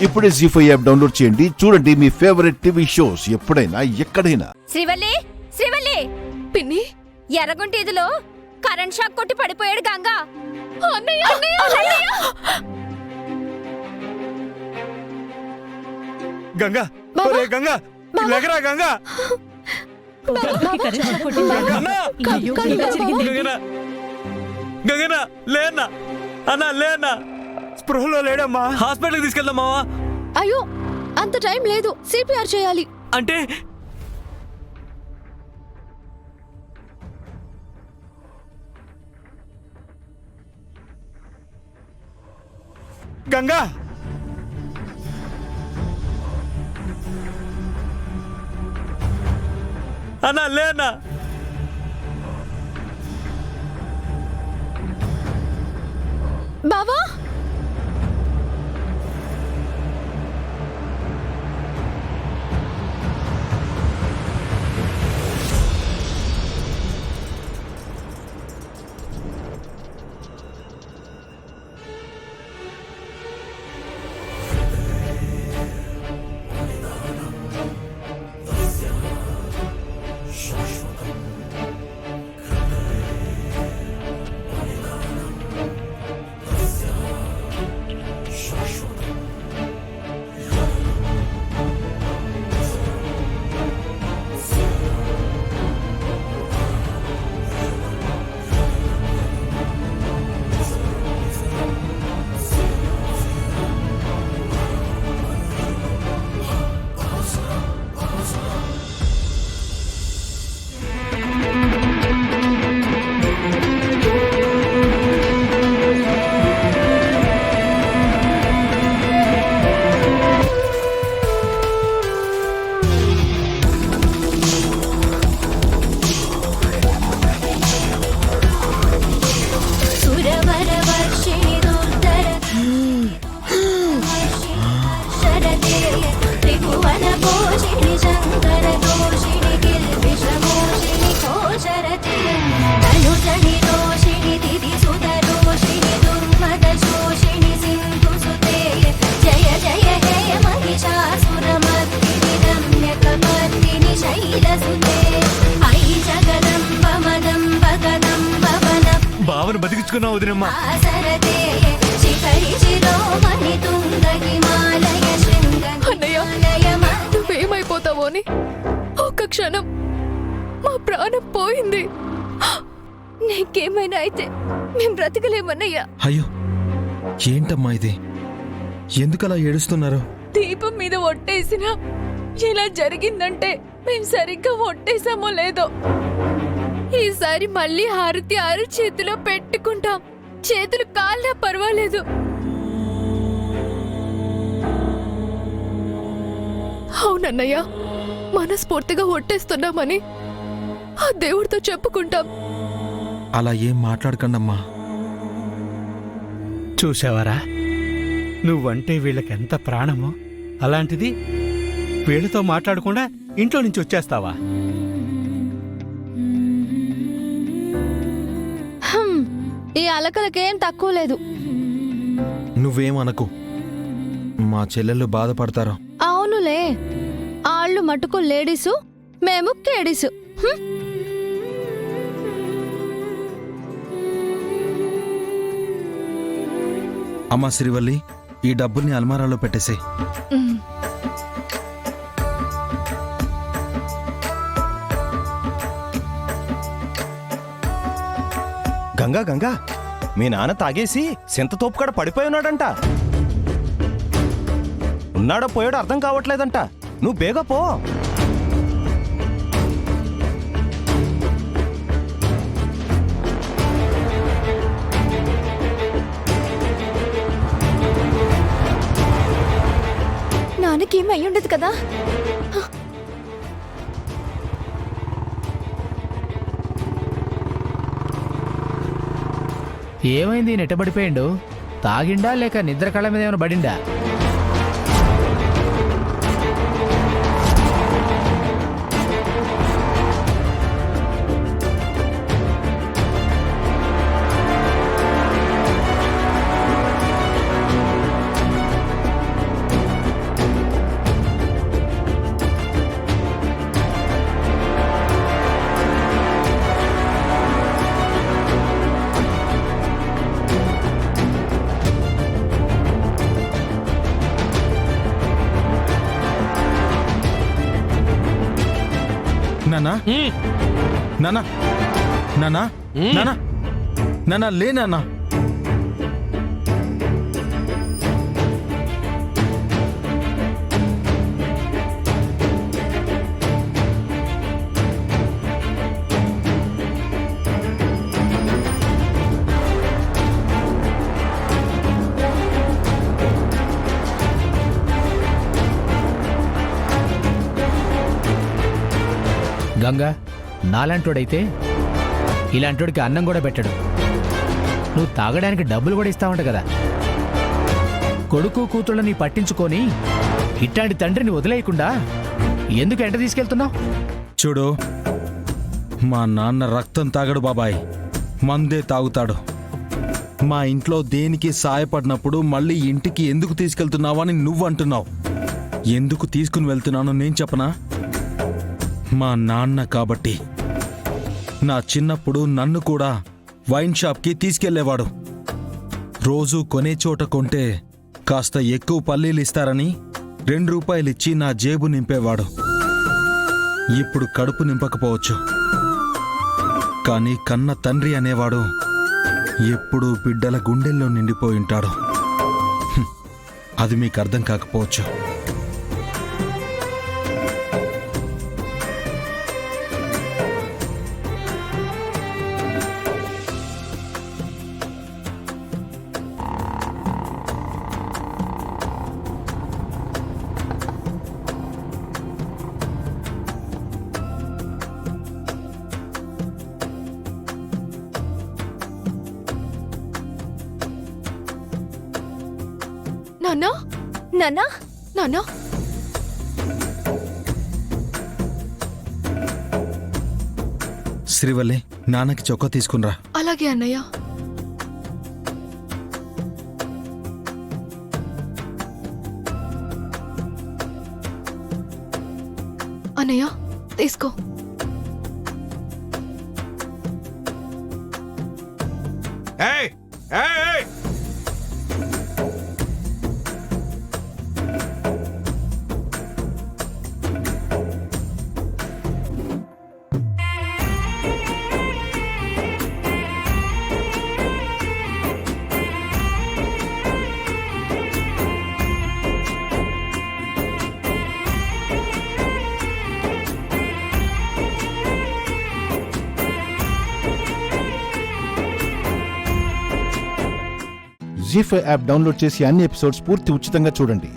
ఇప్పుడే జీ5 app download చేయండి. చూడండి మీ ఫేవరెట్ టీవీ షోస్ ఎప్పుడైనా ఎక్కడైనా. శ్రీవల్లి, శ్రీవల్లి, పిన్ని, ఎర్రగుంట ఇదిలో కరెంట్ షాక్ కొట్టి పడిపోయాడు గంగా. అన్నయ్య, అన్నయ్య, అన్నయ్య. గంగా, ఒరే గంగా, లేకరా గంగా. గంగనా, లేనా అన్నా, లేనా స్పృహలో లేడమ్మా. హాస్పిటల్కి తీసుకెళ్దాం మావా. అయ్యో, అంత టైం లేదు, సిపిఆర్ చేయాలి. అంటే గంగా, అన్నా లేనా. బావా, బావను బతికించుకున్నావు వదినమ్మా. అన్నయ్య, నువ్వేమైపోతావో అని ఒక్క క్షణం మా ప్రాణం పోయింది. నీకేమైనా అయితే మేం బ్రతకలేమన్నయ్యా. అయ్యో, ఏంటమ్మా ఇది? ఎందుకలా ఏడుస్తున్నారు? దీపం మీద ఒట్టేసినా ఇలా జరిగిందంటే మేము సరిగ్గా ఒట్టేసామో లేదో. ఈసారి మళ్ళీ హారతి ఆరు చేతిలో పెట్టుకుంటాం. చేతులు కాళ్ళ పర్వాలేదు. అవునన్నయ్య, మనస్ఫూర్తిగా ఒట్టేస్తున్నామని ఆ దేవుడితో చెప్పుకుంటాం. అలా ఏం మాట్లాడకండమ్మా. చూసావారా, నువ్వంటే వీళ్ళకెంత ప్రాణమో, అలాంటిది వీళ్ళతో మాట్లాడకుండా ఇంట్లో నుంచి వచ్చేస్తావా? ఈ అలకలకేం తక్కువ లేదు. నువ్వేమనకు, మా చెల్లెళ్ళు బాధపడతారు. అవునులే, ఆళ్ళు మటుకు లేడీసు, మేము కేడీసు. అమ్మా శ్రీవల్లి, ఈ డబ్బుల్ని అల్మారాలో పెట్టేసే. గంగా, గంగా, మీ నాన్న తాగేసి సింతతోపు కాడ పడిపోయి ఉన్నాడంట. ఉన్నాడో పోయాడో అర్థం కావట్లేదంట. నువ్వు బేగా పో. నాన్నకేమీ అయి ఉండదు కదా. ఏమైంది? నెట్టబడిపోయిండు? తాగిండా లేక నిద్ర కళ్ళ మీద ఏమైనా పడిండా? నానా నానా నానా నానా నానా లే నానా. గంగా నాలాంటోడైతే ఇలాంటోడికి అన్నం కూడా పెట్టడు. నువ్వు తాగడానికి డబ్బులు కూడా ఇస్తావంట కదా. కొడుకు కూతుళ్ళని పట్టించుకొని ఇట్టాంటి తండ్రిని వదిలేయకుండా ఎందుకు ఎంట తీసుకెళ్తున్నావు? చూడు, మా నాన్న రక్తం తాగడు బాబాయ్, మందే తాగుతాడు. మా ఇంట్లో దేనికి సాయపడినప్పుడు మళ్ళీ ఇంటికి ఎందుకు తీసుకెళ్తున్నావని నువ్వు అంటున్నావు. ఎందుకు తీసుకుని వెళ్తున్నానో నేను చెప్పనా? మా నాన్న కాబట్టి. నా చిన్నప్పుడు నన్ను కూడా వైన్ షాప్కి తీసుకెళ్లేవాడు. రోజూ కొనే చోట కొంటే కాస్త ఎక్కువ పల్లీలు ఇస్తారని 2 రూపాయలిచ్చి నా జేబు నింపేవాడు. ఇప్పుడు కడుపు నింపకపోవచ్చు, కానీ కన్న తండ్రి అనేవాడు ఎప్పుడూ బిడ్డల గుండెల్లో నిండిపోయి ఉంటాడు. అది మీకు అర్థం కాకపోవచ్చు. నాన్నా నాన్నా నాన్నా శ్రీవల్లి, నాన్నకి చొక్కా తీసుకునిరా. అలాగే అన్నయ్య. అన్నయ్య తీసుకో. జీ5 యాప్ డౌన్లోడ్ చేసి అన్ని ఎపిసోడ్స్ పూర్తి ఉచితంగా చూడండి.